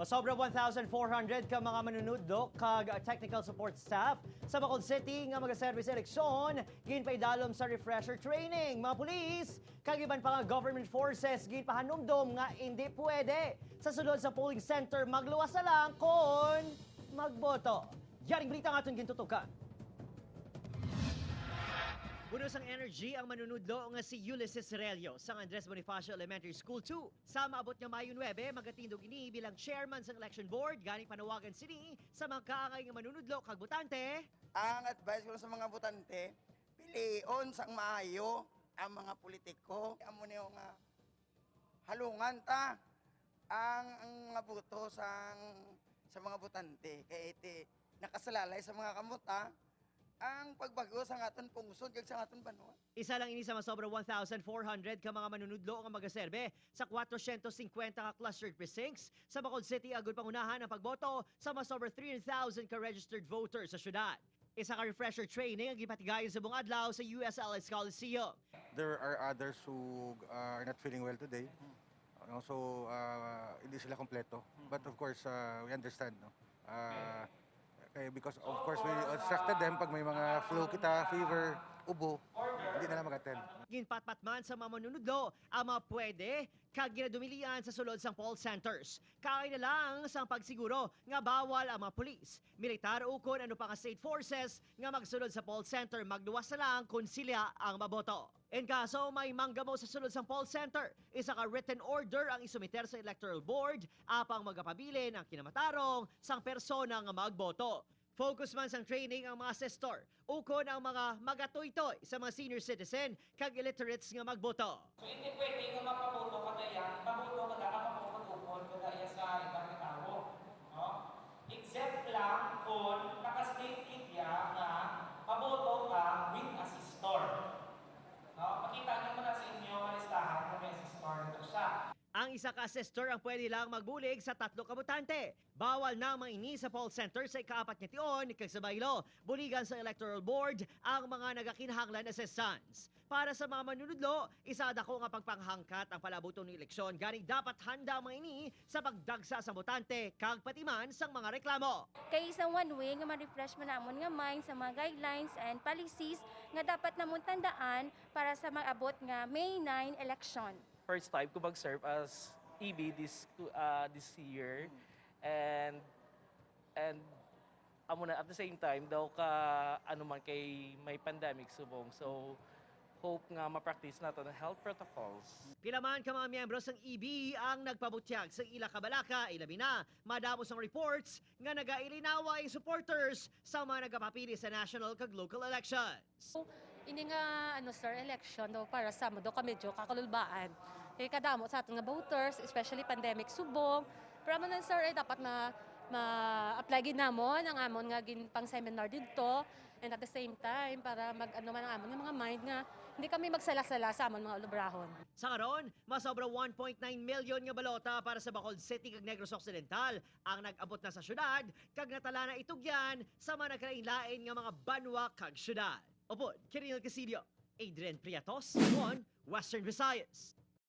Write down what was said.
Masobra 1,400 ka mga manunudlo kag technical support staff sa Bacolod City nga mag-service eleksyon ginpay dalom sa refresher training. Mga pulis kag iban pa nga government forces ginpahanumdom nga hindi pwede sa sulod sa polling center magluwas na lang kon magboto. Yaring balita nga aton gintutukan. Punos ang energy ang manunudlo nga si Ulysses Relio sa Andres Bonifacio Elementary School 2. Sa maabot nga Mayo 9, magatindog ini bilang chairman sa election board, ganing panawagan sini sa mga kaangay nga manunudlo kag botante. Ang advice ko sa mga botante, pilion sang maayo ang mga politiko. Amo niyo nga halungan ta ang mga boto sa mga botante kay iti nakasalalay sa mga kamuta ang pagbago sa aton pungsod kag sa aton banwa. Isa lang ini sa masobra 1,400 ka mga manunudlo nga magaserbe sa 450 ka clustered precincts sa Bacolod City agud pangunahan ang pagboto sa masobra 3,000 ka registered voters sa syudad. Isa ka refresher training ang gipatigayon sa buong adlaw sa USLS Coliseum. There are others who are not feeling well today. So, hindi sila kompleto. But of course, we understand. No? Because of course, we instructed them pag may mga flu kita, fever, ubo, hindi na lang mag-attend. Ginpatpat man sa mga manunudlo ang mga pwede kag ginadumilian sa sulod sang poll centers. Kaay na lang sang pagsiguro nga bawal ang mga pulis, militar ukon ano pa nga state forces nga magsulod sa poll center magluwas na lang kung sila ang maboto. In kaso may manggamo sa sulod sang poll center, isa ka written order ang isumiter sa electoral board apang magapabilin ang kinamatarong sang persona nga magboto. Focus man sang training ang mga assessor, ukon ang mga magatoy-toy sa mga senior citizen kag illiterates nga magboto. So hindi pwede nga mapaboto ka daya, maboto ka daya, mapaboto ka daya sa ibang tao. No? Except lang kung naka-state ya nga paboto ka with assistor. No? Makita niyo mo na sa inyo ang listahan kung may assistor nito siya. Ang isa ka assessor ang pwede lang magbulig sa 3 kabutante. Bawal na maini sa poll center sa ikaapat nga tion kag sa baylo. Buligan sa electoral board ang mga nagakinahanglan assistants. Para sa mga manunudlo, isa dako nga pagpanghangkat ang palabuton ng eleksyon ganing dapat handa ang mga ini sa pagdagsa sa botante kag patiman sang mga reklamo. Kay isang one way nga ma-refresh man namon nga mind sa mga guidelines and policies nga dapat namon tandaan para sa mag-abot nga May 9 election. First time ko mag-serve as EB this year, and amo na at the same time daw ka ano man kay may pandemic subong, so hope nga ma-practice nato ang health protocols. Pilaman ka mga miyembro ng EB ang nagpabutyag sa ila kabalaka, ilabi na madamos ang reports nga nagailinawa ang supporters sa mga nagapapili sa national kag local elections. Ini nga sir, election do para sa mo do ka medyo kakalulbaan. Kay kadamo sa ating nga voters, especially pandemic subong. Pero man sir ay dapat ma-apply gid namon ang amon nga pang seminar didto, and at the same time para mag-ano man ang amon nga mga mind nga hindi kami magsala-sala sa amon mga ulubrahon. Sa karon, masobra 1.9 million nga balota para sa Bacolod City kag Negros Occidental ang nag-abot na sa syudad kag natala na itugyan sa mga nagkalain-lain nga mga banwa kag syudad. Opo, Kirinel Casillo, Adrian Priatos, on Western Visayas.